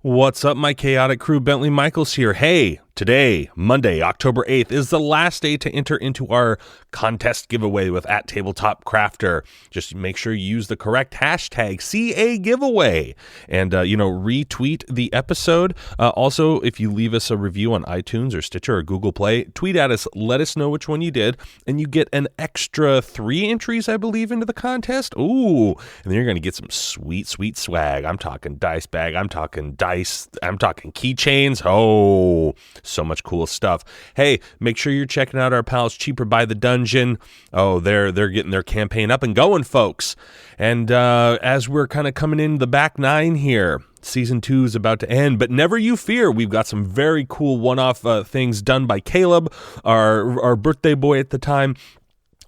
What's up, my chaotic crew? Bentley Michaels here. Hey, today, Monday, October 8th, is the last day to enter into our contest giveaway with @TabletopCrafter. Just make sure you use the correct hashtag #CAGiveaway and, retweet the episode. Also, if you leave us a review on iTunes or Stitcher or Google Play, tweet at us, let us know which one you did, and you get an extra 3 entries, I believe, into the contest. Ooh, and then you're going to get some sweet, sweet swag. I'm talking dice bag. I'm talking dice. I'm talking keychains. Oh, so much cool stuff. Hey, make sure you're checking out our pals Cheaper by the Dungeon. Oh, they're getting their campaign up and going, folks. And as we're kind of coming in the back nine here, Season 2 is about to end, but never you fear. We've got some very cool one-off things done by Caleb, our birthday boy at the time.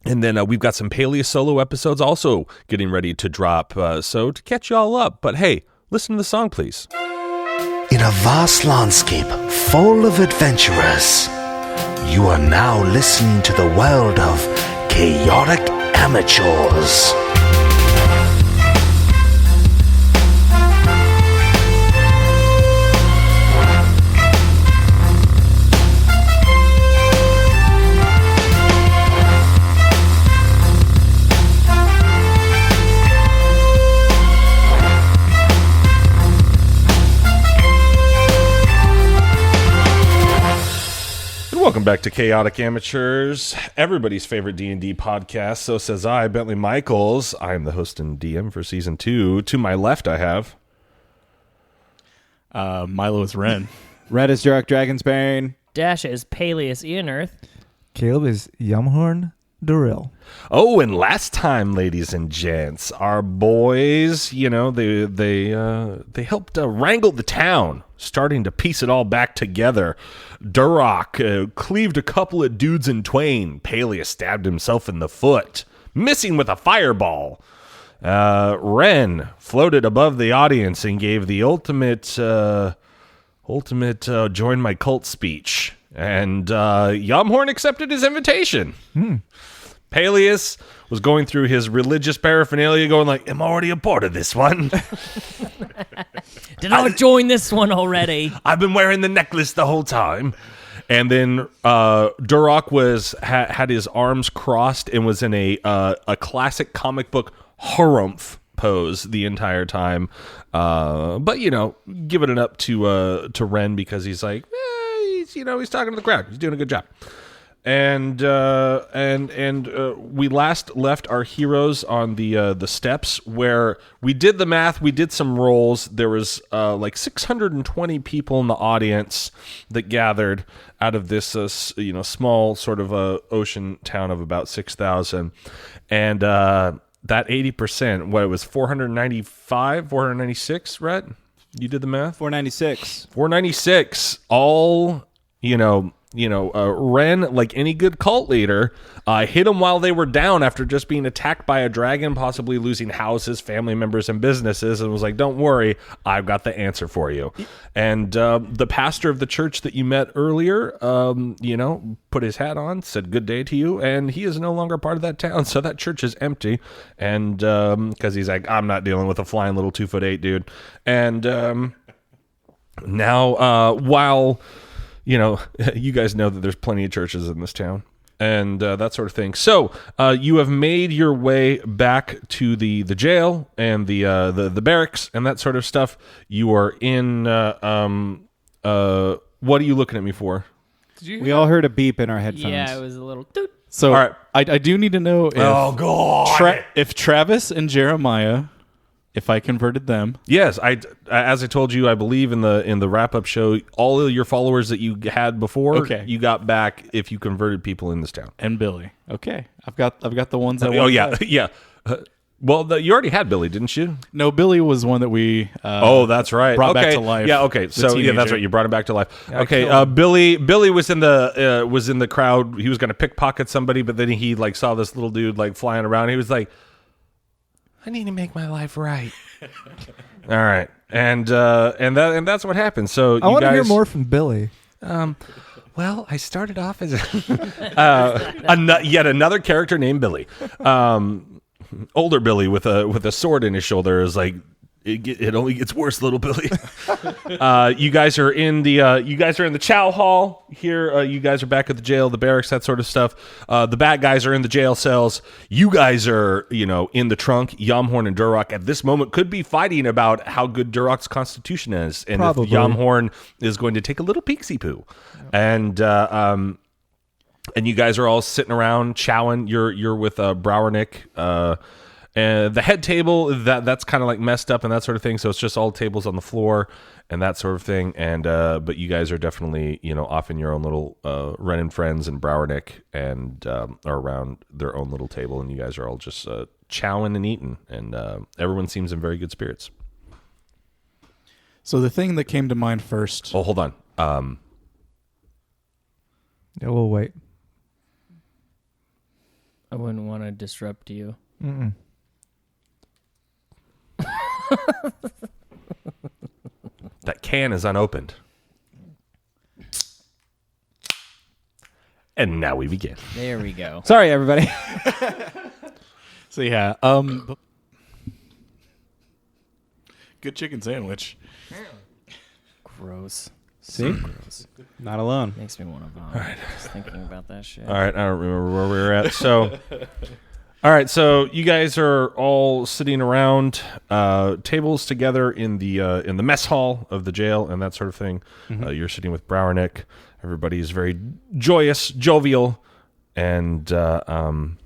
And then we've got some Paelias solo episodes also getting ready to drop. So to catch you all up. But hey, listen to the song, please. In a vast landscape full of adventurers, you are now listening to the world of chaotic amateurs. Welcome back to Chaotic Amateurs, everybody's favorite D&D podcast. So says I, Bentley Michaels. I am the host and DM for Season 2. To my left, I have... Milo is Ren. Red is Jarek Dragonsbane. Dash is Paelias Ian Earth. Caleb is Yumhorn Durrell. Oh, and last time, ladies and gents, our boys, they helped wrangle the town, starting to piece it all back together. Duroc cleaved a couple of dudes in twain. Paelias stabbed himself in the foot, missing with a fireball. Ren floated above the audience and gave the ultimate join my cult speech. And Yumhorn accepted his invitation. Paelias was going through his religious paraphernalia going like, I'm already a part of this one. Did I join this one already? I've been wearing the necklace the whole time. And then Duroc had his arms crossed and was in a classic comic book harumph pose the entire time. But, give it an up to Ren because he's like, he's talking to the crowd. He's doing a good job. And we last left our heroes on the steps where we did the math. We did some rolls. There was like 620 people in the audience that gathered out of this small sort of ocean town of about 6,000, and that 80%. What it was 495, 496. Rhett, you did the math. 496. 496. All Ren, like any good cult leader, hit them while they were down after just being attacked by a dragon, possibly losing houses, family members, and businesses, and was like, don't worry, I've got the answer for you. And the pastor of the church that you met earlier, put his hat on, said good day to you, and he is no longer part of that town, so that church is empty. And because he's like, I'm not dealing with a flying little 2'8" dude. And now, while... you guys know that there's plenty of churches in this town and that sort of thing. So you have made your way back to the jail and the barracks and that sort of stuff. You are in. What are you looking at me for? We all heard a beep in our headphones. Yeah, it was a little toot. So all right. I do need to know if, if Travis and Jeremiah, if I converted them. Yes, as I told you, I believe in the wrap-up show, all of your followers that you had before, you got back if you converted people in this town. And Billy. Okay. I've got the ones that you already had Billy, didn't you? No, Billy was one that we that's right. brought back to life. Yeah, okay. So that's right. You brought him back to life. Yeah, okay. Billy was in the crowd. He was going to pickpocket somebody, but then he saw this little dude flying around. He was like, I need to make my life right. All right, and that's what happened. So I want to hear more from Billy. Well, I started off as yet another character named Billy, older Billy with a sword in his shoulder is like, It only gets worse, little Billy. You guys are in the chow hall here. You guys are back at the jail, the barracks, that sort of stuff. The bad guys are in the jail cells. You guys are, in the trunk. Yamhorn and Durok at this moment could be fighting about how good Durok's constitution is, and Probably. if Yamhorn is going to take a little peeksy poo, and you guys are all sitting around chowing. You're with Browernick. And the head table, that's kind of like messed up and that sort of thing. So it's just all tables on the floor and that sort of thing. And but you guys are definitely off in your own little Ren and Friends and Browernick and are around their own little table. And you guys are all just chowing and eating. And everyone seems in very good spirits. So the thing that came to mind first. Oh, hold on. Yeah, we'll wait. I wouldn't want to disrupt you. Mm-mm. That can is unopened. And now we begin. There we go. Sorry, everybody. So yeah, good chicken sandwich. Gross. See? Gross. Not alone. Makes me want to vomit. All right. Just thinking about that shit. All right, I don't remember where we were at. So, all right, so you guys are all sitting around tables together in the mess hall of the jail and that sort of thing. Mm-hmm. You're sitting with Browernick. Everybody is very joyous, jovial, and it's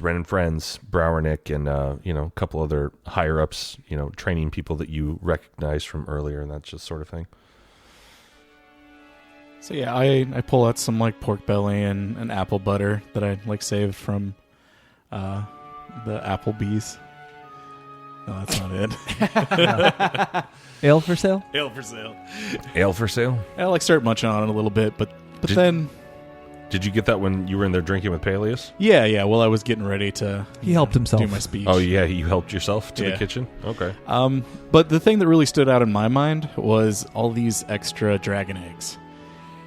Ren and Friends, Browernick, and a couple other higher ups. Training people that you recognize from earlier and that just sort of thing. So yeah, I pull out some like pork belly and apple butter that I like saved from the Applebee's. No, that's not it. Ale for sale? Ale for sale. Ale for sale? I like start munching on it a little bit, but then. Did you get that when you were in there drinking with Paelias? Yeah. Well, I was getting ready to. He helped himself. Do my speech. Oh yeah, you helped yourself to the kitchen. Okay. But the thing that really stood out in my mind was all these extra dragon eggs.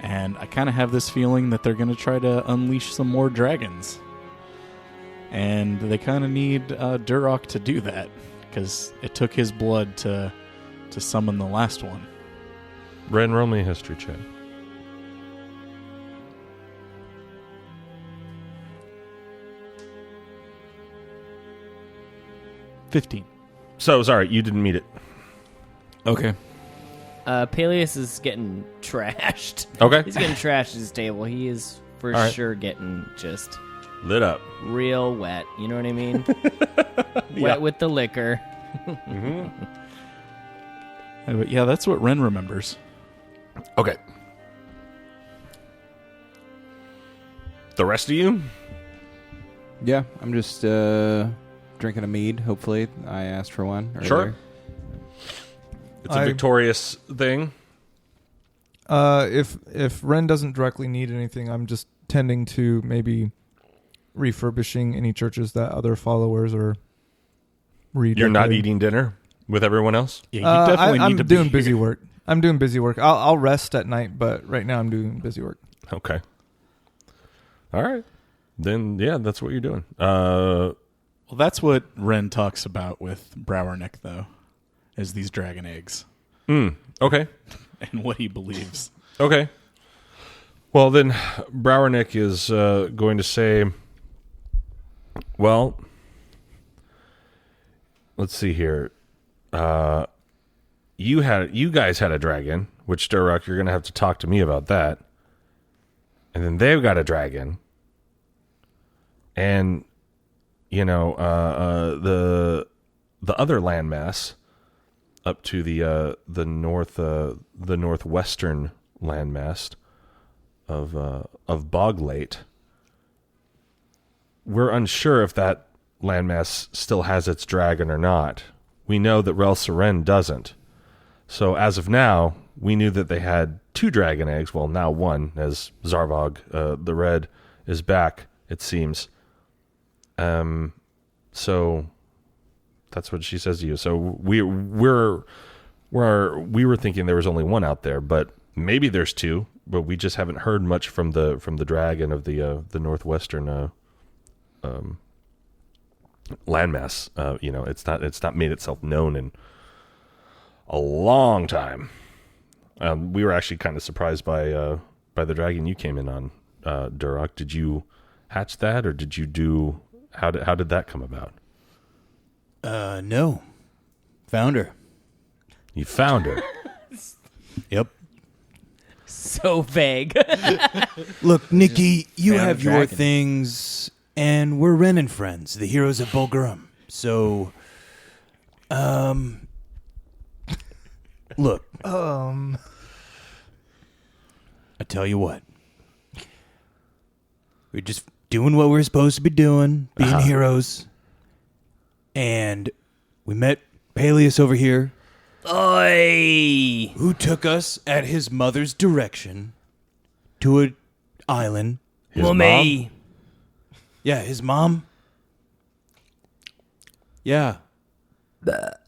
And I kind of have this feeling that they're going to try to unleash some more dragons. And they kind of need Durok to do that, because it took his blood to summon the last one. Ren, roll me a history check. $15. So, sorry, you didn't meet it. Okay. Paelias is getting trashed. Okay. He's getting trashed at his table. He is for All right. sure getting just Lit up. real wet. You know what I mean? Yeah. Wet with the liquor. But yeah, that's what Ren remembers. Okay. The rest of you? Yeah, I'm just drinking a mead, hopefully. I asked for one earlier. Sure. It's a victorious thing. If Ren doesn't directly need anything, I'm just tending to maybe refurbishing any churches that other followers are redecorating. You're not eating dinner with everyone else? Yeah, you definitely I'm need to doing be busy here. work. I'm doing busy work. I'll rest at night, but right now I'm doing busy work. Okay. All right. Then, yeah, that's what you're doing. Well, that's what Ren talks about with Browernick, though, is these dragon eggs. Okay. And what he believes. Okay. Well, then Browernick is going to say, well, let's see here. You guys had a dragon, which, Durok, you're going to have to talk to me about that. And then they've got a dragon. And, the other landmass up to the northwestern landmass of Boglate. We're unsure if that landmass still has its dragon or not. We know that Rel Seren doesn't. So as of now, we knew that they had 2 dragon eggs. Well, now 1, as Zarvog, the Red, is back, it seems. So that's what she says to you. So we were thinking there was only 1 out there, but maybe there's 2. But we just haven't heard much from the dragon of the northwestern landmass. It's not made itself known in a long time. We were actually kind of surprised by the dragon you came in on, Duroc. Did you hatch that, or did you do? How did that come about? No. Found her. You found her. Yep. So vague. Look, Nikki, you found have a your dragon. things, and we're Ren and Friends, the heroes of Bulgarum. So, look. I tell you what. We're just doing what we're supposed to be doing, being heroes. And we met Paelias over here, Oi! who took us at his mother's direction to an island. His Mummy. Yeah, his mom. Yeah.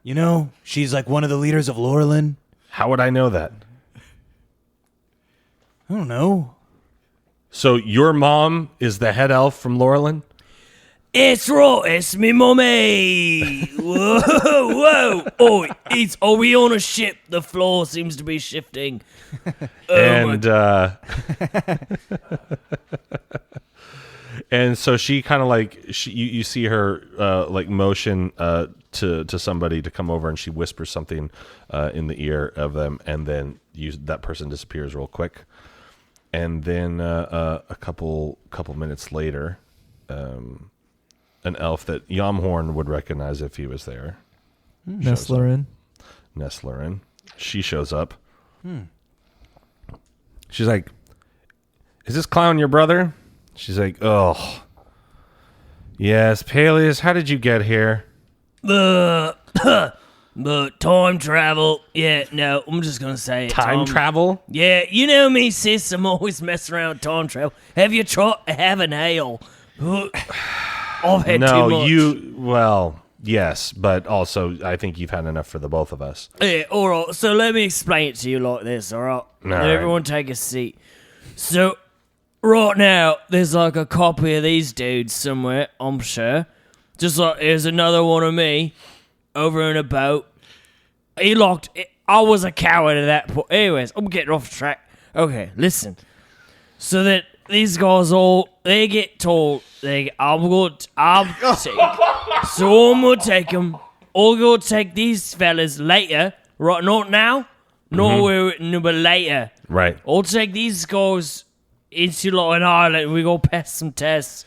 You know, she's like one of the leaders of Laurelin. How would I know that? I don't know. So your mom is the head elf from Laurelin? It's right, it's me mummy. Whoa, whoa. Oh, are we on a ship? The floor seems to be shifting. And and so she kind of like you see her like motion to somebody to come over, and she whispers something in the ear of them, and then that person disappears real quick. And then a couple minutes later, an elf that Yamhorn would recognize if he was there. Nestlerin. Nestlerin. She shows up. She's like, "Is this clown your brother?" She's like, "Oh, yes, Paelias. How did you get here?" The time travel. Yeah, no, I'm just going to say it. Time travel? Yeah, you know me, sis. I'm always messing around with time travel. Have you tried to have an ale? I've had too much. Well, yes, but also I think you've had enough for the both of us. Yeah, all right. So let me explain it to you like this, all right? right. Everyone take a seat. So right now, there's like a copy of these dudes somewhere, I'm sure. Just like there's another one of me over in a boat. I was a coward at that point. Anyways, I'm getting off track. Okay, listen. So that these guys they get told, I'm going to take them. I'll go take these fellas later. Right, not now. No, but later. Right. I'll take these guys into like an island. We go pass some tests.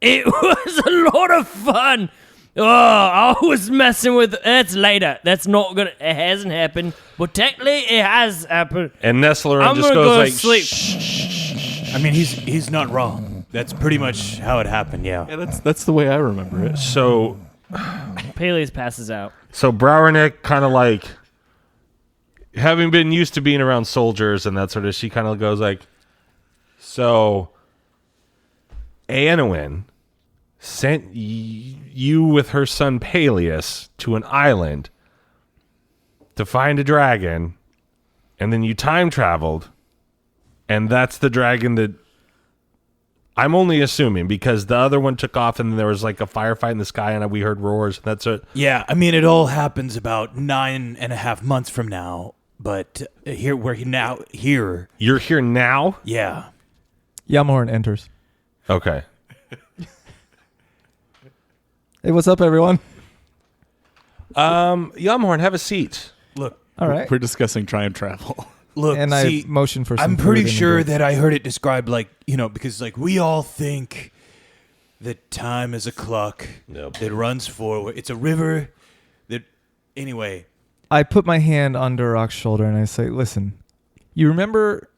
It was a lot of fun. Oh, I was messing with. That's later. That's not gonna. It hasn't happened, but technically it has happened. And Nestlerin I'm just gonna goes go like, to sleep. I mean, he's not wrong. That's pretty much how it happened, yeah. Yeah, that's the way I remember it. So Paelias passes out. Browernick kind of like, having been used to being around soldiers and that sort of, she kind of goes like, so Anowin sent you with her son Paelias to an island to find a dragon, and then you time traveled, and that's the dragon that I'm only assuming, because the other one took off and there was like a firefight in the sky and we heard roars. That's it. Yeah, I mean, it all happens about 9.5 months from now, but we're now here. You're here now? Yeah. Yamhorn enters. Okay. Hey, what's up, everyone? Yamhorn, have a seat. Look, All right. We're discussing time travel. look, And see, I motion for some I'm food pretty in the sure boat. that I heard it described like, because like we all think that time is a clock Nope. that runs forward. It's a river that, anyway. I put my hand on Durok's shoulder and I say, listen, you remember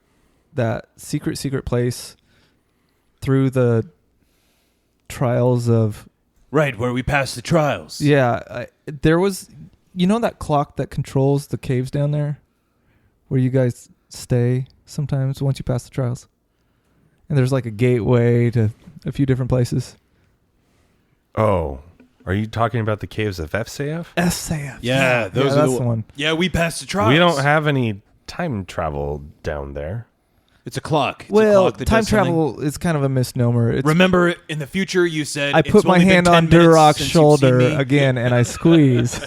that secret place through trials of... Right, where we passed the trials. Yeah, there was... You know that clock that controls the caves down there? Where you guys stay sometimes once you pass the trials? And there's like a gateway to a few different places. Oh, are you talking about the caves of FCF? SAF. Yeah, those are that's the one. Yeah, we passed the trials. We don't have any time travel down there. It's a clock. It's a Well, clock that time does something. travel is kind of a misnomer. Remember, in the future, you said I it's put my only been hand 10 on minutes Durok's since you've seen shoulder me. again, and I squeeze.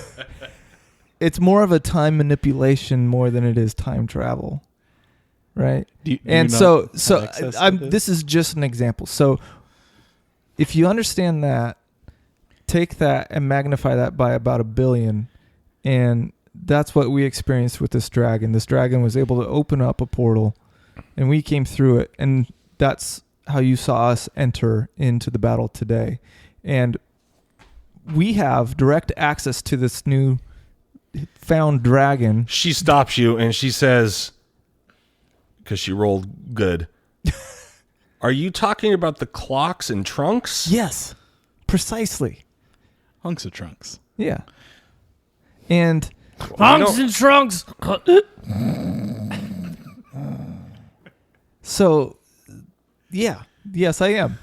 It's more of a time manipulation more than it is time travel, right? And so this is just an example. So if you understand that, take that and magnify that by about 1 billion, and that's what we experienced with this dragon. This dragon was able to open up a portal, and we came through it, and that's how you saw us enter into the battle today. And we have direct access to this new found dragon. She stops you and she says, because she rolled good, are you talking about the clocks and trunks? Yes, precisely. Hunks of trunks. Yeah. And Hunks and trunks. so, yeah. Yes, I am.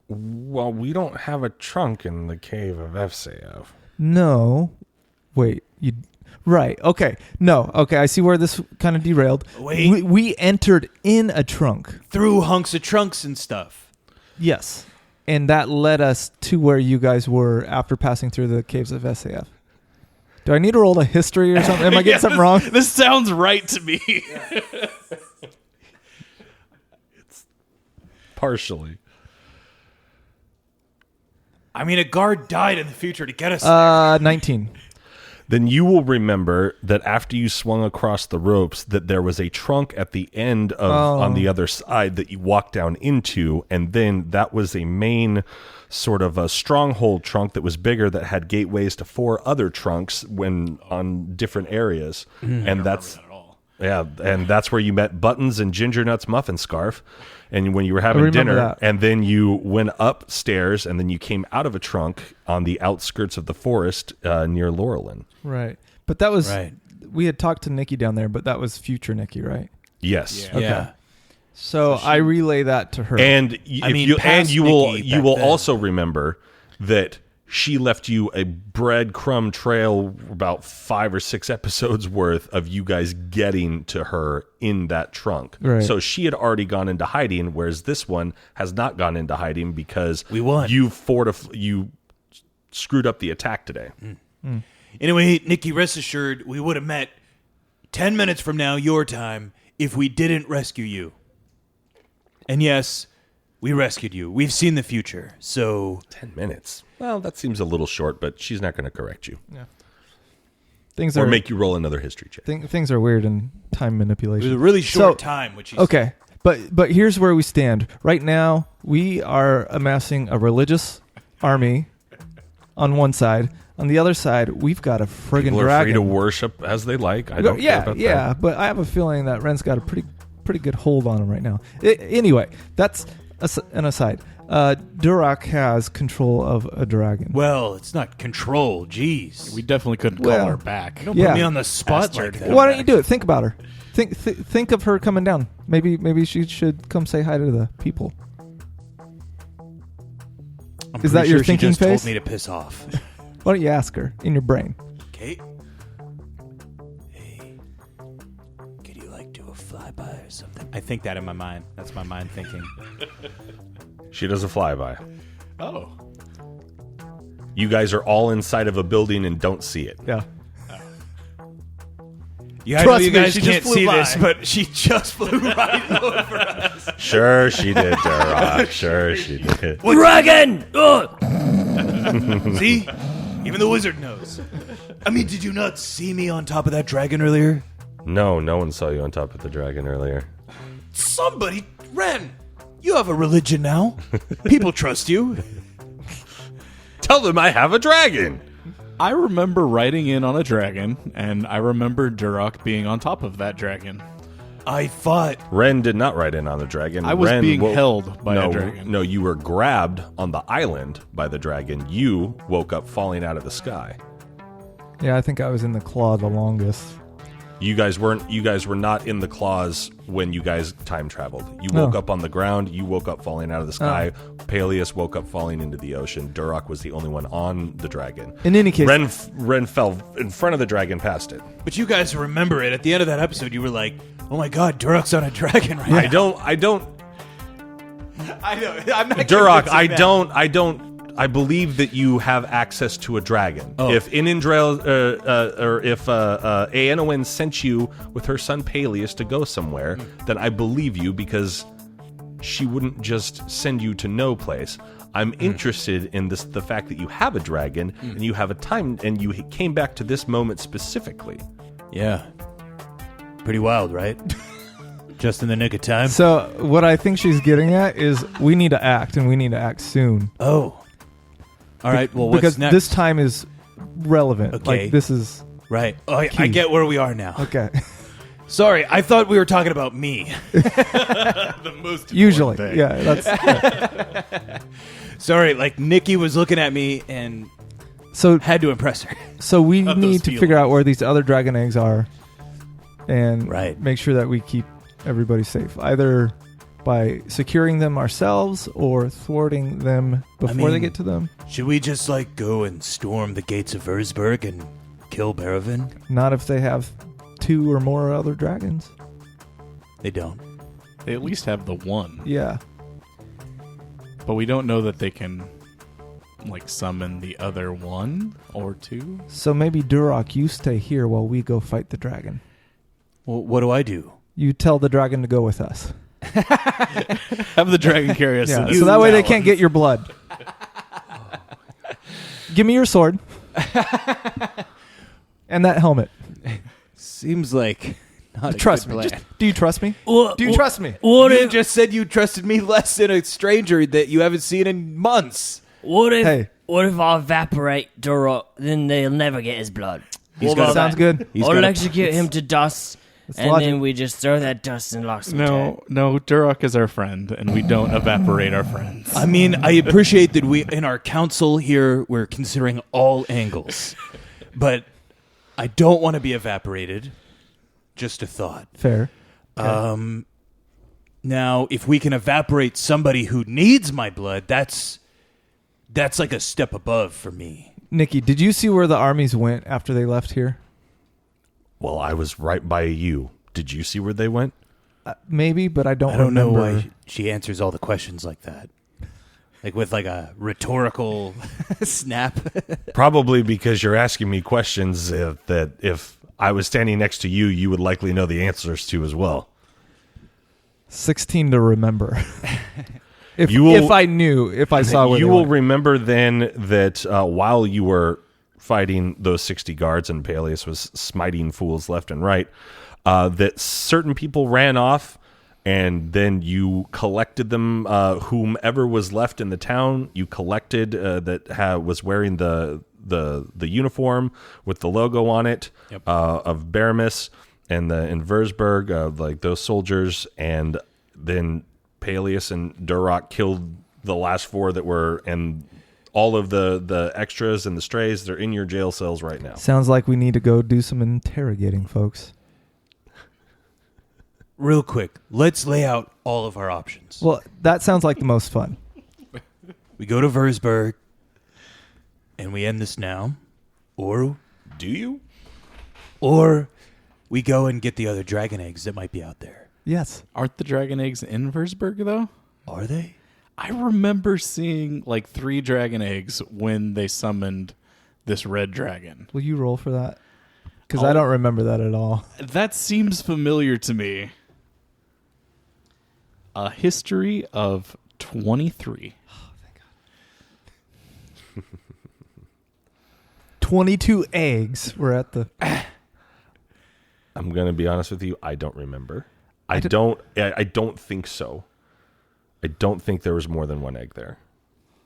Well, we don't have a trunk in the cave of FCF. No. Wait. Right. Okay. No. Okay. I see where this kind of derailed. Wait. We entered in a trunk. Through hunks of trunks and stuff. Yes. And that led us to where you guys were after passing through the caves of SAF. Do I need to roll a history or something? Am I getting something wrong? This sounds right to me. It's partially. I mean, a guard died in the future to get us there. 19. Then you will remember that after you swung across the ropes, that there was a trunk at the end of on the other side that you walked down into, and then that was a main sort of a stronghold trunk that was bigger that had gateways to 4 other trunks when on different areas, and that's and that's where you met Buttons and Ginger Nuts Muffin Scarf, and when you were having dinner, that. and then you went upstairs, and then you came out of a trunk on the outskirts of the forest near Laurelin. Right. But that was... Right. We had talked to Nikki down there, but that was future Nikki, right? Yes. Yeah. Yeah. So I relay that to her. And past you will Nikki you back will then. also remember that she left you a breadcrumb trail about 5 or 6 episodes worth of you guys getting to her in that trunk. Right. So she had already gone into hiding, whereas this one has not gone into hiding because We won. You screwed up the attack today. Anyway, Nikki, rest assured, we would have met 10 minutes from now, your time, if we didn't rescue you. And yes, we rescued you. We've seen the future, so... 10 minutes. Well, that seems a little short, but she's not going to correct you things or are make you roll another history check. things are weird in time It manipulation. was a really short So- time, which is... Okay, but here's where we stand. Right now, we are amassing a religious army on one side. On the other side, we've got a friggin' People are dragon. free to worship as they like. I don't care about that. But I have a feeling that Ren's got a pretty good hold on him right now. Anyway, that's an aside. Durok has control of a dragon. Well, it's not control, jeez. We definitely couldn't call Well, her back. Don't Yeah. put me on the spot Asked her like to that. come Why don't you do it? Think about her. Think of her coming down. Maybe she should come say hi to the people. I'm Is that pretty your sure thinking she just face? told me to piss off. Why don't you ask her in your brain? Kate? Hey, could you like do a flyby or something? I think that in my mind. That's my mind thinking. She does a flyby. Oh. You guys are all inside of a building and don't see it. Yeah. Yeah, I know Trust you me, guys she just can't flew see by. this, but she just flew right over us. Sure she did, Durok. Sure she did. Dragon! Ugh! See? Even the wizard knows. I mean, did you not see me on top of that dragon earlier? No one saw you on top of the dragon earlier. Somebody, Ren, you have a religion now. People trust you. Tell them I have a dragon. I remember riding in on a dragon, and I remember Durok being on top of that dragon. I thought. Ren did not ride in on the dragon. I was Ren being held by a dragon. No, you were grabbed on the island by the dragon. You woke up falling out of the sky. Yeah, I think I was in the claw the longest. You guys were not in the claws when you guys time traveled. You No. woke up on the ground. You woke up falling out of the sky. Paelias woke up falling into the ocean. Durok was the only one on the dragon. In any case, Ren fell in front of the dragon past it. But you guys remember it. At the end of that episode, you were like, Oh my God, Durok's on a dragon right I now. don't. I know. I'm not Durok, convincing that. I believe that you have access to a dragon. Oh. If Inindrel, or if Aenowyn sent you with her son Paelias to go somewhere, then I believe you because she wouldn't just send you to no place. I'm interested in the fact that you have a dragon and you have a time, and you came back to this moment specifically. Yeah. Pretty wild, right? Just in the nick of time. So what I think she's getting at is we need to act, and we need to act soon. Oh. All right, well, what's because next? this time is relevant. Okay. Like this is Right. Oh, I get where we are now. okay. Sorry, I thought we were talking about me. The most Usually, thing. yeah. That's yeah. Sorry, like Nikki was looking at me and So had to impress her. so we Of need those to figure out feelings. where these other dragon eggs are, and Right. make sure that we keep everybody safe, either by securing them ourselves or thwarting them before they mean- get to them. Should we just like go and storm the gates of Versberg and kill Barovin? Not if they have 2 or more other dragons. They don't. They at least have the one, Yeah. but we don't know that they can like summon the other 1 or 2. So maybe Durok, you stay here while we go fight the dragon. Well, what do I do? You tell the dragon to go with us. Have the dragon carry us. Yeah, to so that way they Talon. can't get your blood. Give me your sword. And that helmet. Seems like not Trust a me. good plan. Do you trust me? What, Do you trust me? What You if? just said you trusted me less than a stranger that you haven't seen in months. What if? Hey. What if I evaporate Durok? Then they'll never get his blood. What got- about Sounds that? good. He's I'll got a- execute him to dust, It's and logic. then we just throw that dust in Loxton. No, Durok is our friend, and we don't evaporate our friends. I mean, I appreciate that we, in our council here, we're considering all angles. But I don't want to be evaporated. Just a thought. Fair. Now, if we can evaporate somebody who needs my blood, that's like a step above for me. Nikki, did you see where the armies went after they left here? Well, I was right by you. Did you see where they went? Maybe, but I don't I don't know remember. why she answers all the questions like that. Like with like a rhetorical snap. Probably because you're asking me questions that if I was standing next to you, you would likely know the answers to as well. 16 to remember. If You will- if I knew, if I saw where You they will went. remember then that while you were fighting those 60 guards and Paelias was smiting fools left and right, that certain people ran off, and then you collected them, whomever was left in the town. You collected that was wearing the uniform with the logo on it of Baramis and in Versberg, like those soldiers, and then Paelias and Durok killed the last 4 that were, and all of the extras and the strays, they're in your jail cells right now. Sounds like we need to go do some interrogating, folks. Real quick, let's lay out all of our options. Well, that sounds like the most fun. We go to Versberg and we end this now. Or Do you? we go and get the other dragon eggs that might be out there. Yes. Aren't the dragon eggs in Versberg, though? Are they? I remember seeing like 3 dragon eggs when they summoned this red dragon. Will you roll for that? Because I don't remember that at all. That seems familiar to me. A history of 23. 22 eggs were at the... I'm going to be honest with you. I don't remember. I don't think so. I don't think there was more than 1 egg there.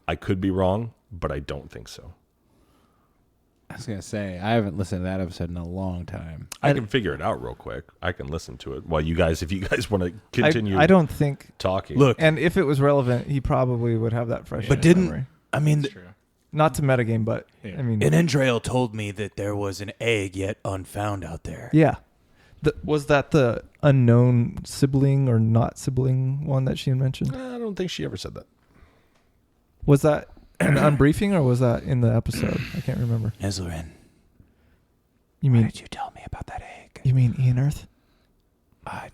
I could be wrong, but I don't think so. I was going to say, I haven't listened to that episode in a long time. I can figure it out real quick. I can listen to it while if you guys want to continue I don't think... talking. Look, And if it was relevant, he probably would have that fresh but in his didn't memory. I mean Not to metagame, but... Yeah. I mean... Inendrail told me that there was an egg yet unfound out there. Yeah. Was that the unknown sibling or not sibling one that she had mentioned? I don't think she ever said that. Was that an unbriefing or was that in the episode? I can't remember. Nezlaren, You why mean did you tell me about that egg? Ian Earth?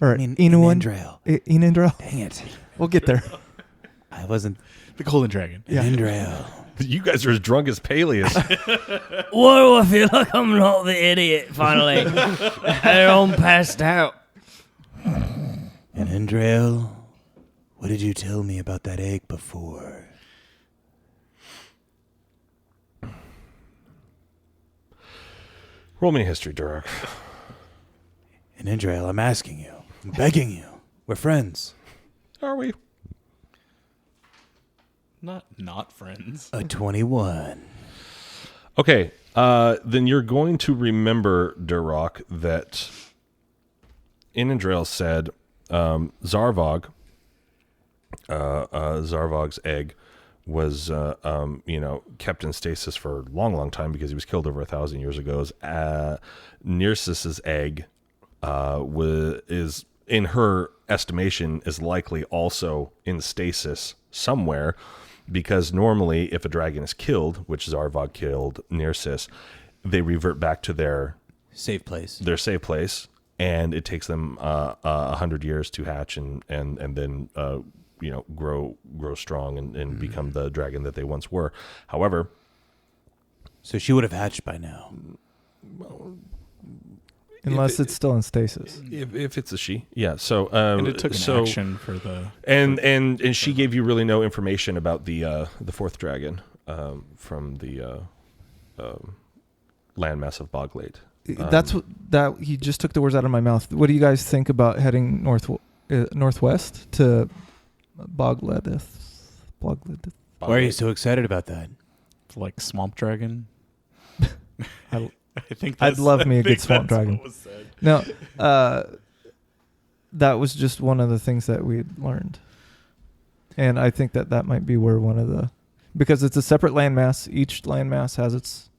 Or Indrail. Indrail. Dang it. We'll get there. I wasn't. The Golden Dragon. Yeah. Indrail. You guys are as drunk as Paelias. Why do I feel like I'm not the idiot, finally? And I'm passed out. And Indrail, what did you tell me about that egg before? Roll me a history, Durak. And Indrail, I'm asking you. I'm begging you. We're friends. Are we? Not friends. A 21. Okay, then you're going to remember, Durak, that Inandrail said Zarvog, Zarvog's egg was, kept in stasis for a long, long time because he was killed over 1,000 years ago. Nersis's egg is, in her estimation, is likely also in stasis somewhere, because normally if a dragon is killed, which Zarvog killed Nersis, they revert back to their safe place, and it takes them 100 years to hatch and then grow strong and become the dragon that they once were. However, so she would have hatched by now. Unless it's still in stasis. If it's a she, yeah. So and it took an action for the and she gave you really no information about the fourth dragon from the landmass of Boglate. That's that he just took the words out of my mouth. What do you guys think about heading northwest to Bogledith? Why are you so excited about that? Like Swamp Dragon. I think I'd love me a good swamp dragon. No, that was just one of the things that we learned, and I think that might be where one of the, because it's a separate landmass. Each landmass has its.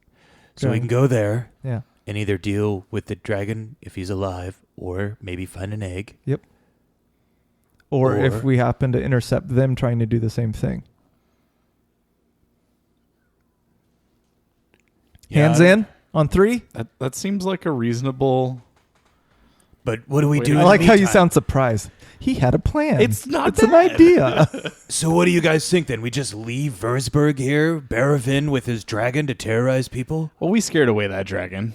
So we can go there. Yeah. And either deal with the dragon if he's alive, or maybe find an egg. Yep. Or if we happen to intercept them trying to do the same thing. Yeah. Hands in on 3. That seems like a reasonable. But what do we do? I like how you sound surprised. He had a plan. It's not It's an idea. So what do you guys think then? We just leave Versberg here, Baravin with his dragon to terrorize people? Well, we scared away that dragon.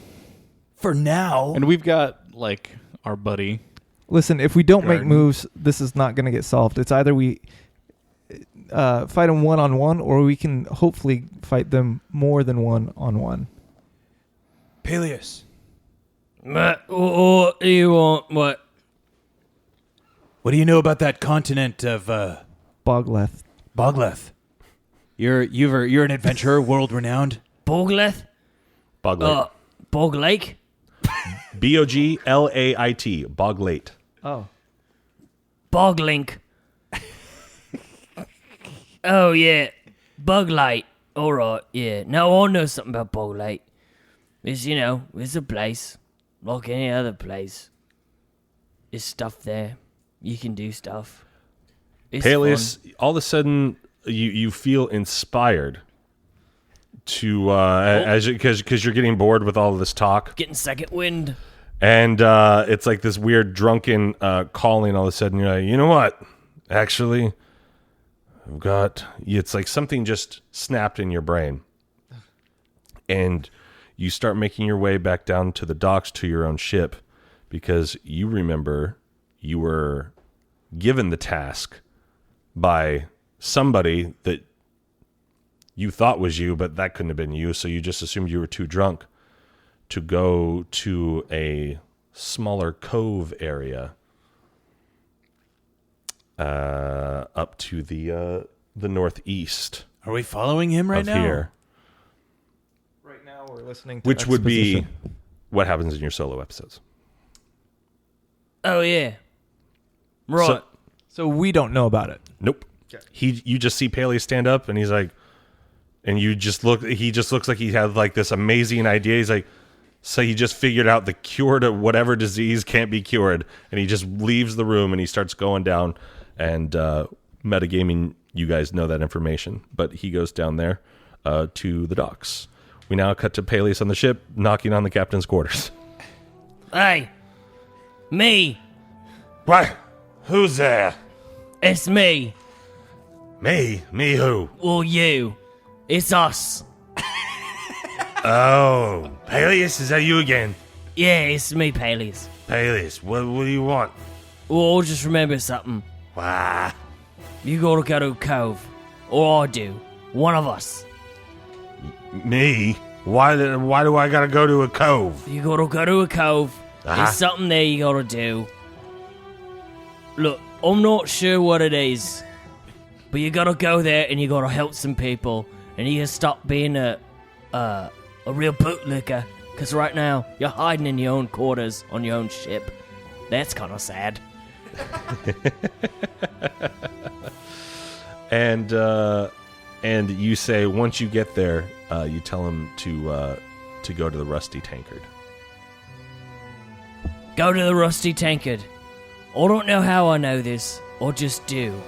For now. And we've got, like, our buddy. Listen, if we don't make Garden. moves, this is not going to get solved. It's either we fight them one-on-one, or we can hopefully fight them more than one-on-one. Paelias. What do you want? What? What do you know about that continent of Bogleth. Bogleth? You're an adventurer, world renowned. Bogleth? Boglate. Bog Lake? Boglait. Boglate. Oh. Boglink. Oh, yeah. Buglight. All right, yeah. Now I know something about Boglate. It's, it's a place. Like any other place. There's stuff there. You can do stuff. It's Paelias, fun. all of a sudden, you feel inspired to because you're getting bored with all of this talk, Getting second wind. and it's like this weird drunken calling. All of a sudden, you're like, you know what? Actually, I've got. It's like something just snapped in your brain, and you start making your way back down to the docks to your own ship, because you remember you were given the task by somebody that you thought was you, but that couldn't have been you, so you just assumed you were too drunk to go to a smaller cove area up to the northeast. Are we following him right of now? Here, Right now we're listening to which would be exposition. what happens in your solo episodes. Oh, yeah. Right. So we don't know about it. Nope. You just see Paelias stand up, and he's like, and you just look. He just looks like he had like this amazing idea. He's like, so he just figured out the cure to whatever disease can't be cured, and he just leaves the room and he starts going down. And metagaming, you guys know that information, but he goes down there to the docks. We now cut to Paelias on the ship, knocking on the captain's quarters. Hey. Me. What? Who's there? It's me. Me? Me who? Well, you. It's us. Oh, Paelias, is that you again? Yeah, it's me, Paelias. Paelias, what do you want? Well, just remember something. Why? You gotta go to a cove. Or I do. One of us. Me? Why do I gotta go to a cove? You gotta go to a cove. There's something there you gotta do. Look, I'm not sure what it is. But you gotta go there and you gotta help some people. And you gotta stop being a real bootlicker. Because right now, you're hiding in your own quarters on your own ship. That's kind of sad. And you say once you get there, you tell him to go to the Rusty Tankard. Go to the Rusty Tankard. I don't know how I know this, or just do.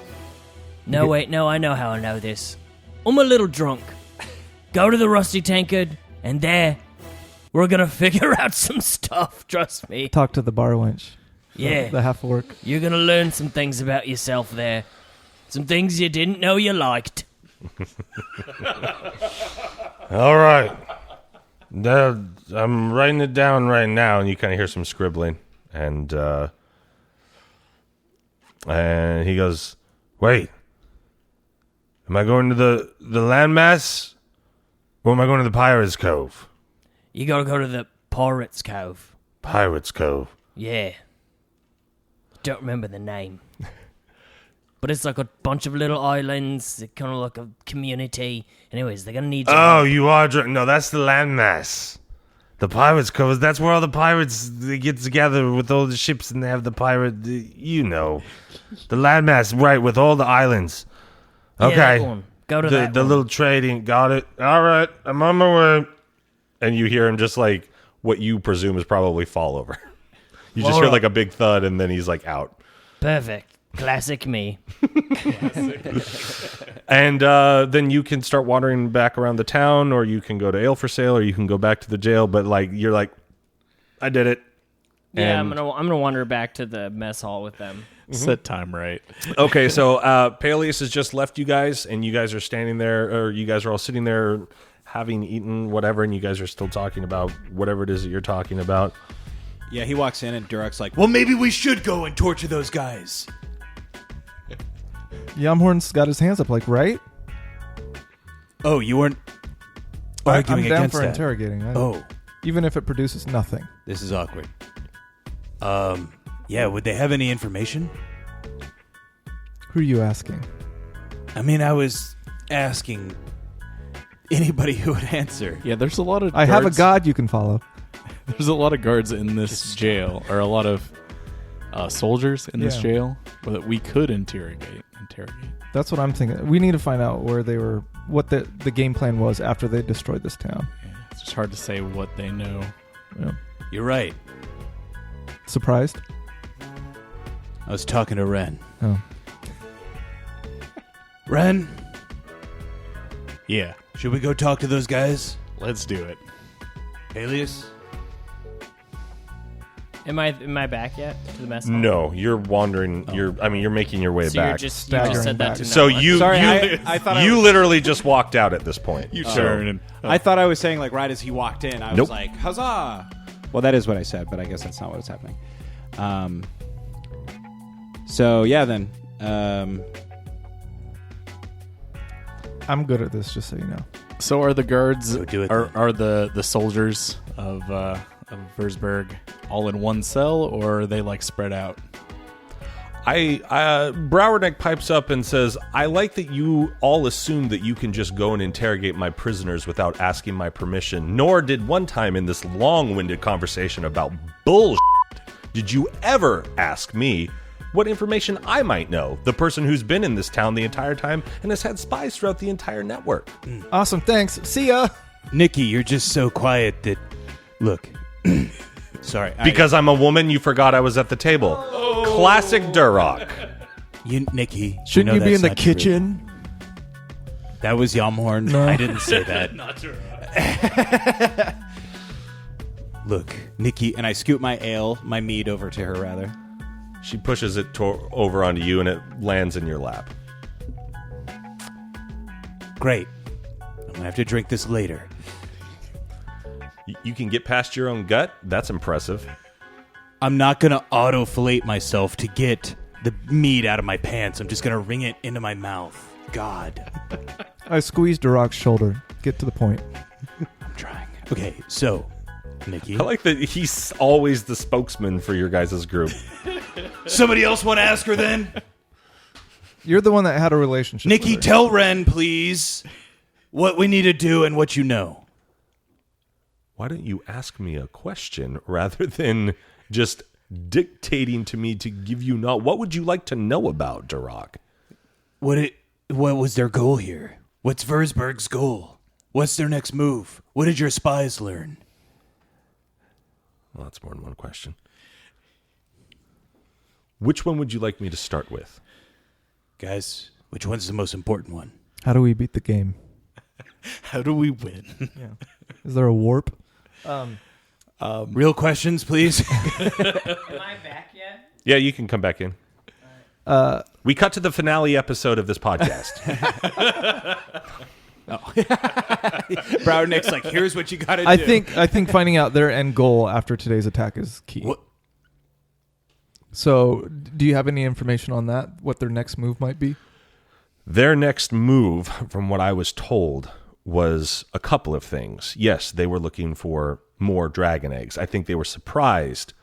No, wait, no, I know how I know this. I'm a little drunk. Go to the Rusty Tankard, and there, we're gonna figure out some stuff, trust me. Talk to the bar wench. Yeah. The half orc. You're gonna learn some things about yourself there. Some things you didn't know you liked. All right. I'm writing it down right now, and you kind of hear some scribbling. And he goes, wait. Am I going to the landmass? Or am I going to the Pirates Cove? You gotta go to the Pirates Cove. Pirates Cove. Yeah. Don't remember the name. But it's like a bunch of little islands, kind of like a community. Anyways, they're gonna need your Oh, help. you are drunk. No, that's the landmass. The Pirates Cove. That's where all the pirates they get together with all the ships and they have the pirate. You know. The landmass, right, with all the islands. Yeah, Okay. that one. Go to that The one. little trading. Got it. All right. I'm on my way. And you hear him just like what you presume is probably fall over. You just hear like a big thud and then he's like out. Perfect. Classic me. And then you can start wandering back around the town, or you can go to Ale for Sale, or you can go back to the jail. But like you're like, I did it. Yeah, And- I'm gonna wander back to the mess hall with them. Set time right. Okay, so Paelias has just left you guys, and you guys are standing there, or you guys are all sitting there having eaten whatever, and you guys are still talking about whatever it is that you're talking about. Yeah, he walks in and Durak's like, well, maybe we should go and torture those guys. Yamhorn's got his hands up, like, right? Oh, you weren't arguing I'm down against for that. interrogating. Oh, Even if it produces nothing. this is awkward. Yeah, would they have any information? Who are you asking? I mean, I was asking anybody who would answer. Yeah, there's a lot of I have a guards- god you can follow. There's a lot of guards in this jail, or a lot of soldiers in this Yeah. jail that we could interrogate. That's what I'm thinking. We need to find out where they were, what the game plan was after they destroyed this town. Yeah, it's just hard to say what they know. Yeah. You're right. Surprised? I was talking to Ren. Oh. Ren, Yeah, should we go talk to those guys? let's do it. Paelias? Am I back yet to the mess hall? No, you're wandering. You're making your way So you back. just Staggering said that back. to So no one. you Sorry, you I thought you literally just walked out at this point. You So- turn and I thought I was saying like right as he walked in, I was Nope. like, "Huzzah!" Well, that is what I said, but I guess that's not what was happening. So yeah, then I'm good at this, just so you know. So are the guards? Go do it Are the soldiers of Versberg all in one cell, or are they like spread out? Browerneck pipes up and says, I like that you all assume that you can just go and interrogate my prisoners without asking my permission, nor did one time in this long-winded conversation about bullshit did you ever ask me what information I might know, the person who's been in this town the entire time and has had spies throughout the entire network. Awesome, thanks. See ya! Nikki, you're just so quiet that... Look. Sorry. Because I'm a woman, you forgot I was at the table. Classic Durock. Nikki. Shouldn't know you be in that's the not true. kitchen? That was Yamhorn. No. I didn't say that. Look, Nikki, and I scoot my mead over to her, rather. She pushes it over onto you, and it lands in your lap. Great. I'm going to have to drink this later. You can get past your own gut? That's impressive. I'm not going to auto-fillate myself to get the meat out of my pants. I'm just going to wring it into my mouth. God. I squeezed Durock's shoulder. Get to the point. I'm trying. Okay, so, Nikki. I like that he's always the spokesman for your guys' group. Somebody else want to ask her then? You're the one that had a relationship Nikki, with her. tell Ren, please, what we need to do and what you know. Why don't you ask me a question rather than just dictating to me to give you what would you like to know about Durock? What was their goal here? What's Versberg's goal? What's their next move? What did your spies learn? Well, that's more than one question. Which one would you like me to start with? Guys, which one's the most important one? How do we beat the game? How do we win? Is there a warp? Real questions, please. Am I back yet? Yeah, you can come back in. We cut to the finale episode of this podcast. Brower Nick's like, here's what you got to do. I think finding out their end goal after today's attack is key. What? So, do you have any information on that? What their next move might be? Their next move, from what I was told, was a couple of things. Yes, they were looking for more dragon eggs. I think they were surprised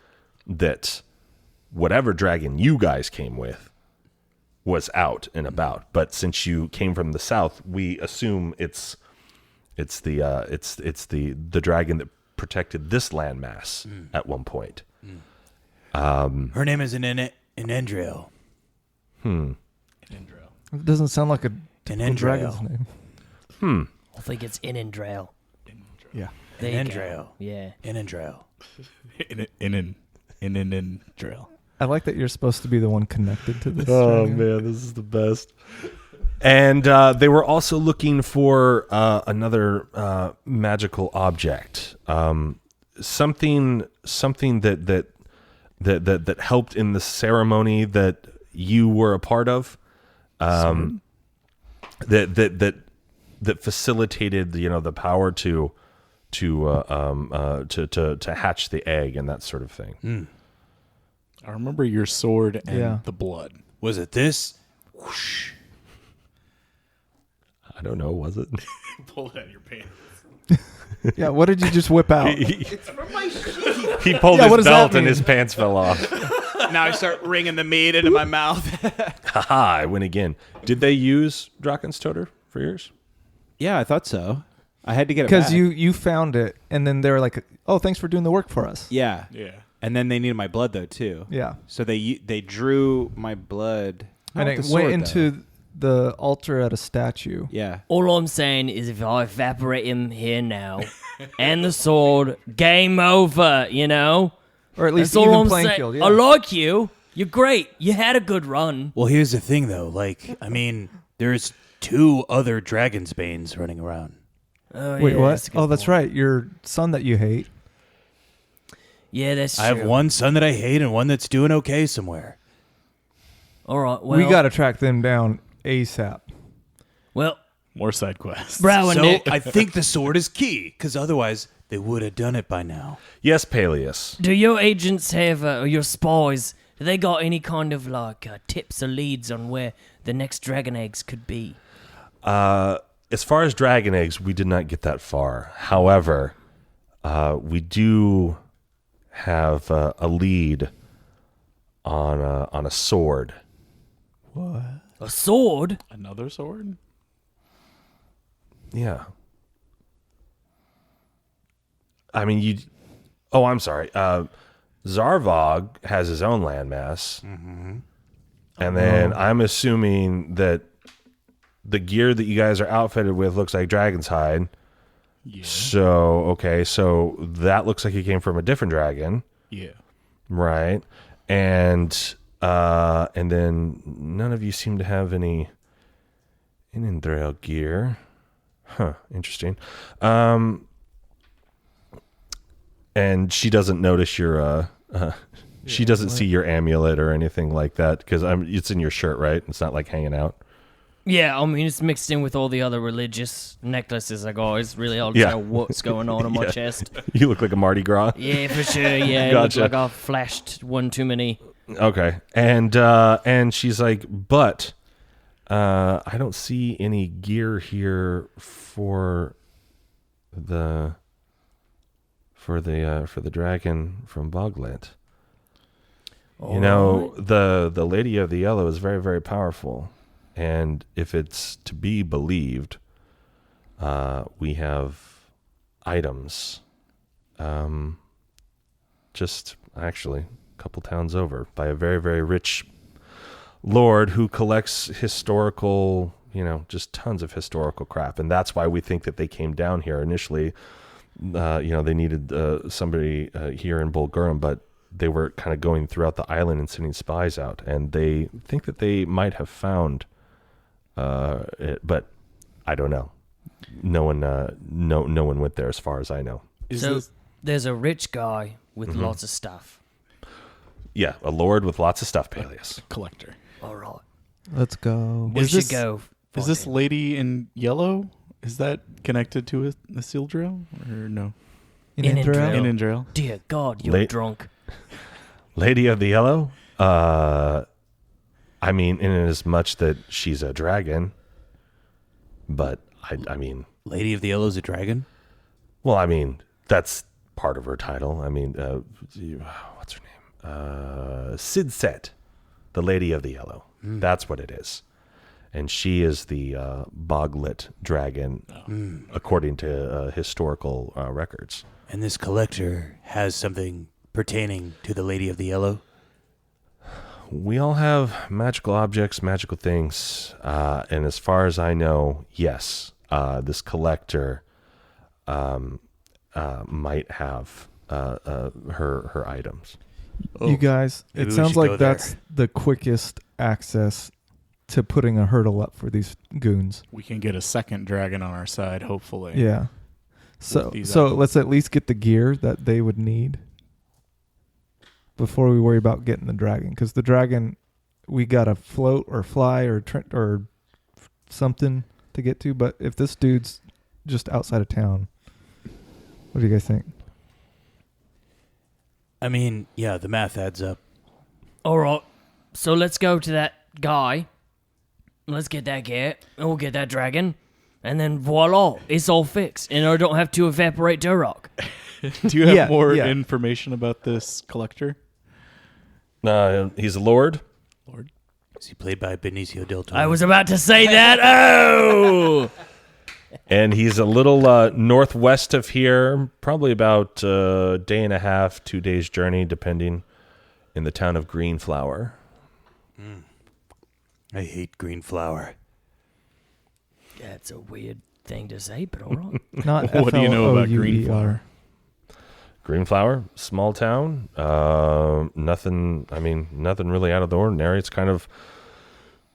that whatever dragon you guys came with was out and about. But since you came from the south, we assume it's the dragon that protected this landmass at one point. Her name is Enendril. It doesn't sound like a typical dragon's name. I think it's Inendrail. Yeah. There you go. Enendril. Yeah. Enendril. In drill. I like that you're supposed to be the one connected to this. Oh, dragon. man, this is the best. And they were also looking for another magical object, something that helped in the ceremony that you were a part of, that facilitated the power to hatch the egg and that sort of thing. I remember your sword and the blood. Was it this? Whoosh. I don't know, was it? Pull it out of your pants. Yeah, what did you just whip out? It's from my sheath. He pulled what his does that belt and mean? his pants fell off. Now I start wringing the meat into my mouth. Haha, I win again. Did they use Drakenstoter for yours? Yeah, I thought so. I had to get it Because back. you found it, and then they were like, "Oh, thanks for doing the work for us." Yeah. Yeah. And then they needed my blood though too. Yeah. So they drew my blood. And Not it with the went sword, into though. the altar at a statue. Yeah. All I'm saying is if I evaporate him here now and the sword, game over, Or at least That's all even I'm playing saying. field. Yeah. I like you. You're great. You had a good run. Well, here's the thing, though. There's 2 other Dragonsbanes running around. Oh, Wait, yeah, what? that's a good Oh, that's point. right. Your son that you hate. Yeah, that's true. I have one son that I hate and one that's doing okay somewhere. All right. Well, We got to track them down ASAP. Well, More side quests. Brow and So Nick, I think the sword is key, because otherwise they would have done it by now. Yes, Paelias. do your agents have, or your spies, do they got any kind of tips or leads on where the next dragon eggs could be? As far as dragon eggs, we did not get that far. However, we do have a lead on a sword. A sword? Another sword? Yeah. I mean, you. Oh, I'm sorry. Zarvog has his own landmass, and then I'm assuming that the gear that you guys are outfitted with looks like dragon's hide. Yeah. So that looks like it came from a different dragon, Yeah. right? And then none of you seem to have any Inendrail gear. Huh, interesting. And she doesn't notice your She doesn't see your amulet or anything like that because it's in your shirt, right? It's not like hanging out. Yeah, I mean, it's mixed in with all the other religious necklaces I got. It's really hard to tell what's going on in my chest. You look like a Mardi Gras. Yeah, for sure. Yeah, it looks like I've flashed one too many. Okay, and she's like, but I don't see any gear here for the dragon from Boglet. You know, the Lady of the Yellow is very, very powerful. And if it's to be believed, we have items just actually a couple towns over by a very, very rich lord who collects historical, just tons of historical crap. And that's why we think that they came down here initially. They needed somebody here in Bulgurum, but they were kind of going throughout the island and sending spies out. And they think that they might have found but I don't know. No one went there as far as I know. There's a rich guy with lots of stuff. Yeah, a lord with lots of stuff, Paelias. Collector. All right. Let's go. We should go. Is this lady in yellow? Is that connected to a Sildril or no? In Indril. Dear God, you're drunk. Lady of the Yellow? I mean, in as much that she's a dragon, but I mean... Lady of the Yellow's a dragon? Well, I mean, that's part of her title. I mean, what's her name? Sidset, the Lady of the Yellow. That's what it is. And she is the Boglet dragon, according to historical records. And this collector has something pertaining to the Lady of the Yellow? We all have magical objects, magical things, and as far as I know, yes, this collector might have her items. You guys, it sounds like that's the quickest access to putting a hurdle up for these goons. We can get a second dragon on our side, hopefully. Yeah. So let's at least get the gear that they would need before we worry about getting the dragon, because the dragon, we gotta float or fly or something to get to. But if this dude's just outside of town, what do you guys think? I mean, yeah, the math adds up. All right, so let's go to that guy. Let's get that gear, and we'll get that dragon, and then voila, it's all fixed, and I don't have to evaporate Durrock. Do you have more information about this collector? He's a lord. Is he played by Benicio del Toro? I was about to say that. Oh! And he's a little northwest of here, probably about a day and a half, 2 days journey, depending, in the town of Greenflower. I hate Greenflower. That's a weird thing to say, but all right. Not What do you know about Greenflower? Greenflower, small town, nothing really out of the ordinary. It's kind of,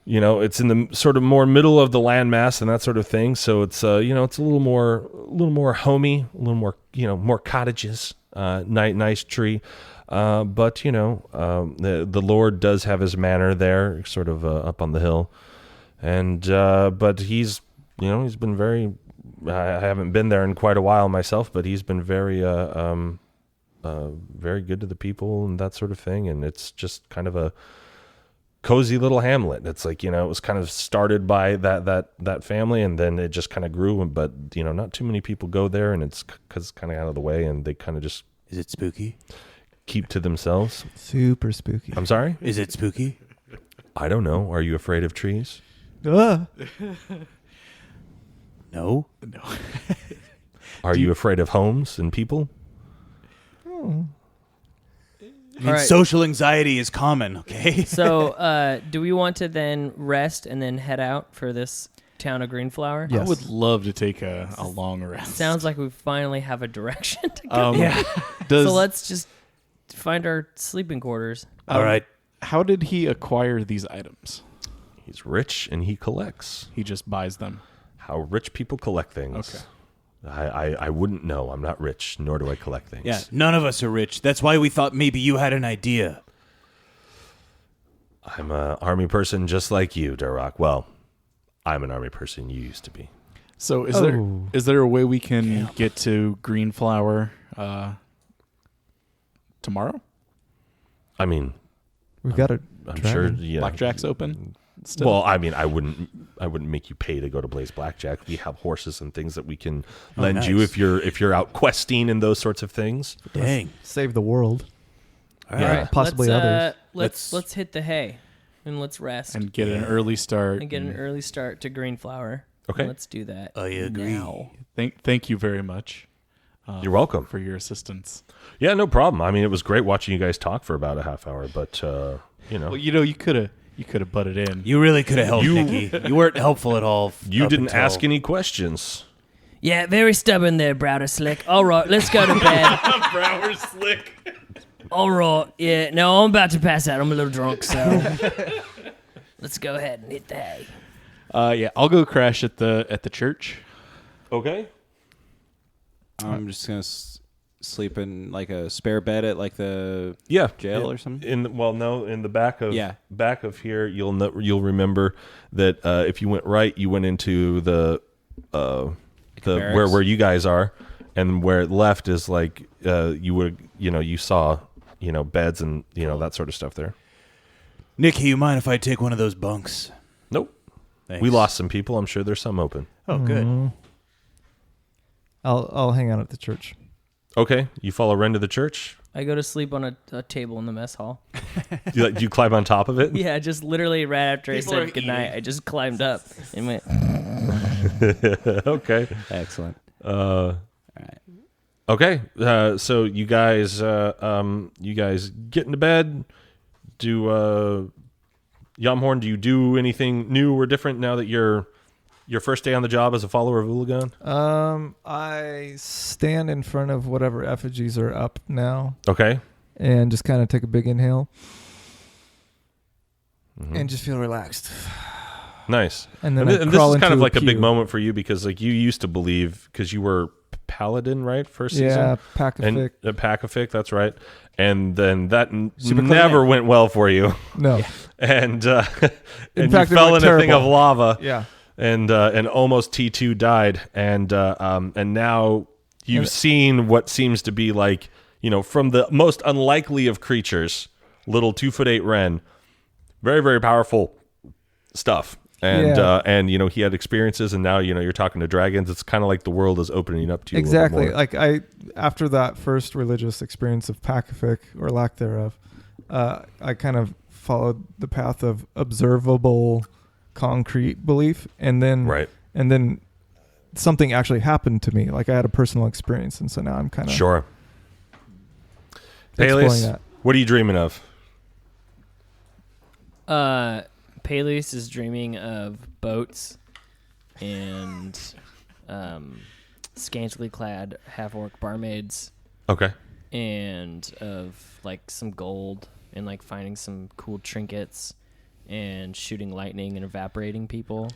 it's in the sort of more middle of the landmass and that sort of thing. So it's, it's a little more homey, a little more, more cottages, nice tree. But the Lord does have his manor there, sort of up on the hill. And, but he's been very, I haven't been there in quite a while myself, but he's been very good to the people and that sort of thing. And it's just kind of a cozy little hamlet. It's like, it was kind of started by that family, and then it just kind of grew. But, not too many people go there, and it's because it's kind of out of the way, and they kind of just... Is it spooky? Keep to themselves. Super spooky. I'm sorry? Is it spooky? I don't know. Are you afraid of trees? No. Are you afraid of homes and people? I mean, social anxiety is common, okay? So, do we want to then rest and then head out for this town of Greenflower? Yes. I would love to take a long rest. Sounds like we finally have a direction to go. Yeah. So let's just find our sleeping quarters. All right. How did he acquire these items? He's rich and he collects. He just buys them. How rich people collect things. Okay. I wouldn't know. I'm not rich, nor do I collect things. Yeah, none of us are rich. That's why we thought maybe you had an idea. I'm an army person just like you, Durrock. Well, I'm an army person. You used to be. So is there a way we can get to Greenflower tomorrow? I mean, We've got a I'm dragon. sure. Yeah. Blackjack's open still? Well, I mean, I wouldn't make you pay to go to Blaze Blackjack. We have horses and things that we can lend you nice. if you're out questing and those sorts of things. Dang. Save the world. Yeah. Possibly others. Let's hit the hay and let's rest and get an early start. and get an early start to Greenflower. Okay. Let's do that. I agree. Now. Thank you very much. You're welcome for your assistance. Yeah, no problem. I mean, it was great watching you guys talk for about a half hour, but you know, Well, you could have butted in. You really could have helped, Nikki. You weren't helpful at all. you up didn't until- ask any questions. Yeah, very stubborn there, Browder Slick. All right, let's go to bed. Brower Slick. All right, yeah. No, I'm about to pass out. I'm a little drunk, so let's go ahead and hit the hay. Yeah, I'll go crash at the church. Okay. I'm just gonna sleep in like a spare bed at like the Yeah, jail or something. In the back of Yeah. back of here, you'll remember that if you went right, you went into the barracks? where you guys are, and where left is like you saw beds and that sort of stuff there. Nikki, you mind if I take one of those bunks? Nope. Thanks. We lost some people. I'm sure there's some open. Oh, good. I'll hang out at the church. Okay, you follow Ren to the church. I go to sleep on a table in the mess hall. Do you climb on top of it? Yeah, just literally right after I People are said goodnight, I just climbed up and went. Okay. Excellent. Okay. So you guys get into bed. Do Yamhorn? Do you do anything new or different now that your first day on the job as a follower of Ulagan? I stand in front of whatever effigies are up now Okay. and just kind of take a big inhale Mhm. and just feel relaxed. Nice. And then And I this crawl is kind of into like a big pew. moment for you because like you used to believe because you were Paladin, right? First season. Yeah, Pacific. And Pacific, that's right. And then that Super clever never name. went well for you. No. And In and fact, you it fell in went a thing of terrible. lava. Yeah. And almost T2 died, and now you've And- seen what seems to be like from the most unlikely of creatures, little 2'8" Ren, very very powerful stuff, and Yeah. and he had experiences, and now you're talking to dragons. It's kind of like the world is opening up to you. Exactly. A little bit Like after that first religious experience of Pacific or lack thereof, I kind of followed the path of observable concrete belief, and then more. Right. and then something actually happened to me. Like I had a personal experience, and so now I'm kind of Sure. exploring Paelias, that. what are you dreaming of? Paelias is dreaming of boats and scantily clad half-orc barmaids Okay. and of like some gold and like finding some cool trinkets and shooting lightning and evaporating people.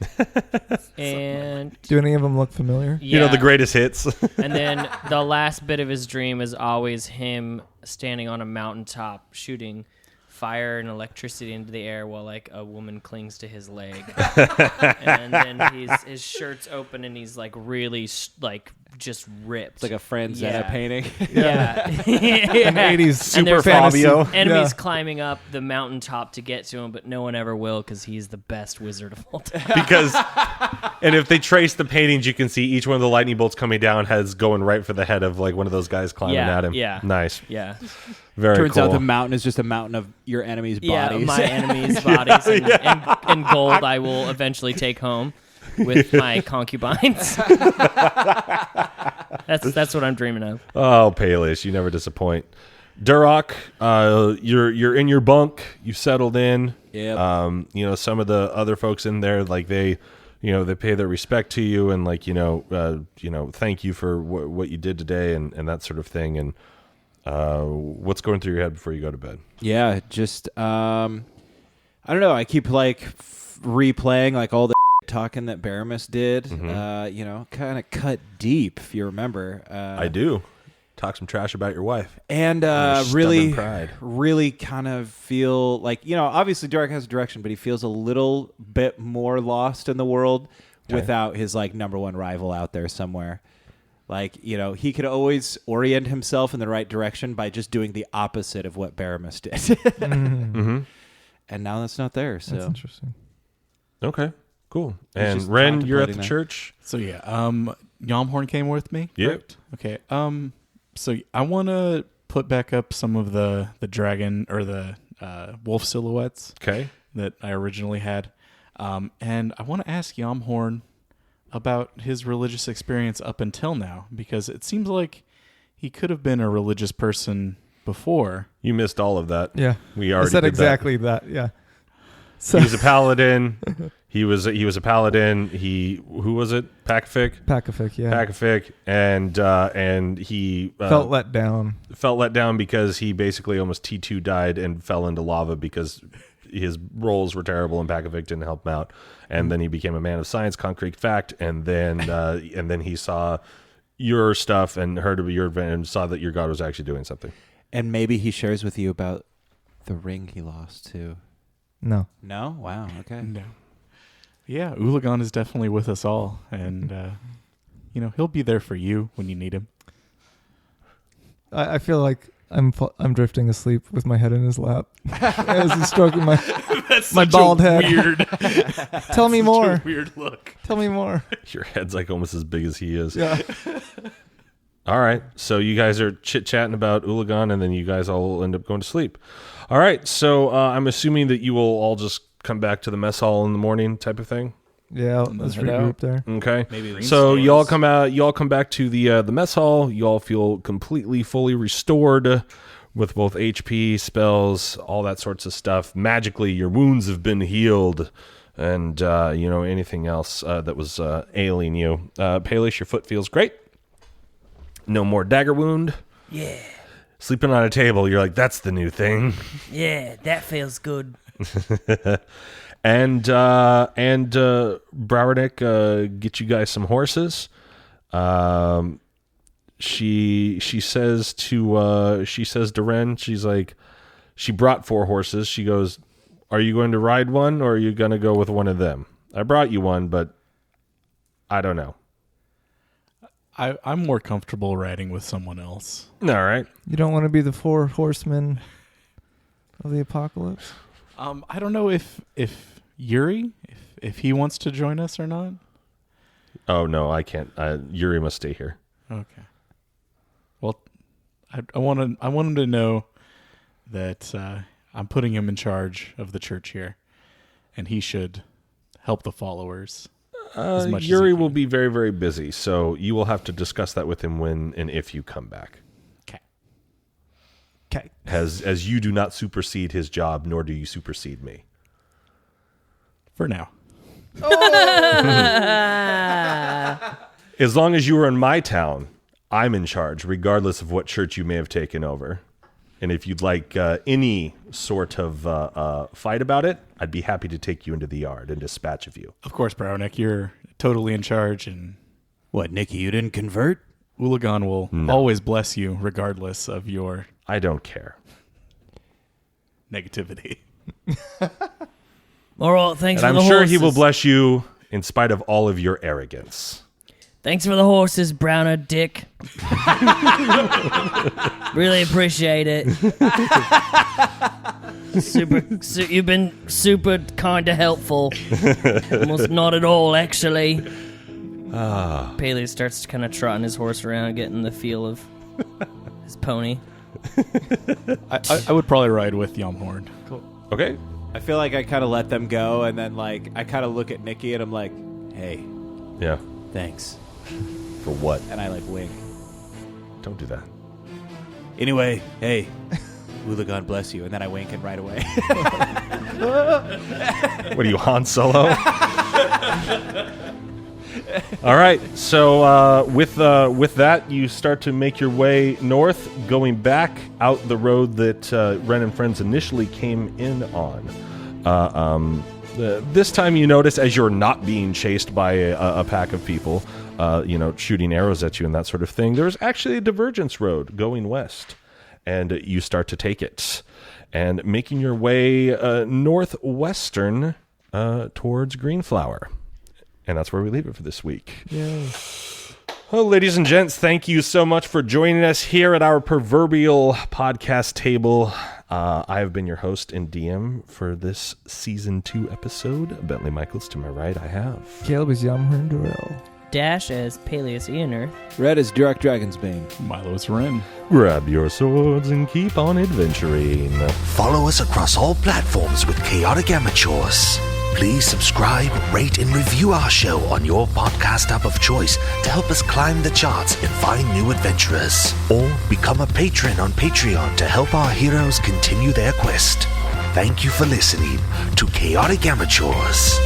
And Do any of them look familiar? yeah, The greatest hits. and then the last bit of his dream is always him standing on a mountaintop shooting fire and electricity into the air while like a woman clings to his leg. And then his shirt's open and he's like really like just ripped. It's like a Friends Yeah. painting. Yeah. An yeah. 80s And super there's fantasy. enemies Yeah. climbing up the mountaintop to get to him, but no one ever will because he's the best wizard of all time. Because and if they trace the paintings, you can see each one of the lightning bolts coming down has going right for the head of like one of those guys climbing Yeah, at him. yeah. Nice. Yeah. Very Turns cool. out the mountain is just a mountain of your enemy's Yeah, bodies. my enemies' bodies and gold I will eventually take home with my concubines. That's what I'm dreaming of. Oh, Paelias, you never disappoint. Durrock, you're in your bunk. You've settled in. Yep. Some of the other folks in there, like they pay their respect to you and like thank you for what you did today and that sort of thing. And what's going through your head before you go to bed? Yeah, just I don't know. I keep like replaying like all the talking that Baramus did. Mhm. Kind of cut deep. If you remember, I do. talk some trash about your wife. And Your really, stubborn pride. really kind of feel like, obviously Derek has a direction, but he feels a little bit more lost in the world without his like number one rival out there somewhere. Like, he could always orient himself in the right direction by just doing the opposite of what Baramus did. Mm-hmm. And now that's not there. So That's interesting. Okay, cool. He's And just Ren, you're at the contemplating that. church. So yeah, Yomhorn came with me. Yep. Correct? Okay. So I want to put back up some of the dragon or the wolf silhouettes Okay. that I originally had, and I want to ask Yomhorn about his religious experience up until now, because it seems like he could have been a religious person before. You missed all of that. Yeah. We I already said did exactly that. Yeah. So He was a paladin. He was a paladin. Who was it? Pacific. Pacific, yeah. Pacific, and he Felt let down. Felt let down because he basically almost T2 died and fell into lava because his roles were terrible and Pacific didn't help him out. And then he became a man of science, concrete fact, and then he saw your stuff and heard of your event and saw that your god was actually doing something. And maybe he shares with you about the ring he lost too. No. No? Wow. Okay. No. Yeah, Ulagan is definitely with us all, and he'll be there for you when you need him. I feel like I'm drifting asleep with my head in his lap as he's stroking my bald head. Weird. Tell me more. Weird look. Tell me more. Your head's like almost as big as he is. Yeah. All right. So you guys are chit-chatting about Ulagan, and then you guys all end up going to sleep. All right. So I'm assuming that you will all just come back to the mess hall in the morning type of thing? Yeah, let's head regroup out. there. Okay. Maybe So y'all come out. Y'all come back to the mess hall. Y'all feel completely, fully restored with both HP, spells, all that sorts of stuff. Magically, your wounds have been healed, and anything else that was ailing you. Paelias, your foot feels great. No more dagger wound. Yeah. Sleeping on a table. You're like, that's the new thing. Yeah, that feels good. And Browernick get you guys some horses. She says to Ren, she's like, she brought 4 horses. She goes, are you going to ride one or are you going to go with one of them? I brought you one, but I don't know. I'm more comfortable riding with someone else. All right. You don't want to be the 4 horsemen of the apocalypse? I don't know if Yuri, if he wants to join us or not. Oh no, I can't. Yuri must stay here. Okay. Well, I want him to know that I'm putting him in charge of the church here, and he should help the followers. As much as Yuri he will can. be very, very busy, so you will have to discuss that with him when and if you come back. Okay. As you do not supersede his job, nor do you supersede me. For now. As long as you are in my town, I'm in charge, regardless of what church you may have taken over. And if you'd like any sort of fight about it, I'd be happy to take you into the yard and dispatch of you. Of course, Brownick, you're totally in charge, and What, Nikki, you didn't convert? Ulagan will always bless you regardless of your I don't care. negativity. All right, thanks And for I'm the sure horses. he will bless you in spite of all of your arrogance. Thanks for the horses, Browner Dick. Really appreciate it. You've been super kind of helpful. Almost not at all, actually. Paelias starts kind of trotting his horse around, getting the feel of his pony. I would probably ride with Yomhorn. Okay. I feel like I kind of let them go, and then like I kind of look at Nikki, and I'm like, "Hey, Yeah. thanks," For what? and I like wink. Don't do that. Anyway, hey, Ulagan bless you. And then I wink and right away. What are you, Han Solo? All right. So with that, you start to make your way north, going back out the road that Ren and Friends initially came in on. This time you notice as you're not being chased by a pack of people, shooting arrows at you and that sort of thing, there's actually a divergence road going west. And you start to take it. And making your way northwestern towards Greenflower. And that's where we leave it for this week. Yay. Well, ladies and gents, thank you so much for joining us here at our proverbial podcast table. I have been your host and DM for this Season 2 episode. Bentley Michaels, to my right, I have. Caleb is Yamhern Dash as Paelias Eoner. Red is Direct Dragonsbane. Milo is Ren. Grab your swords and keep on adventuring. Follow us across all platforms with Chaotic Amateurs. Please subscribe, rate, and review our show on your podcast app of choice to help us climb the charts and find new adventurers. Or become a patron on Patreon to help our heroes continue their quest. Thank you for listening to Chaotic Amateurs.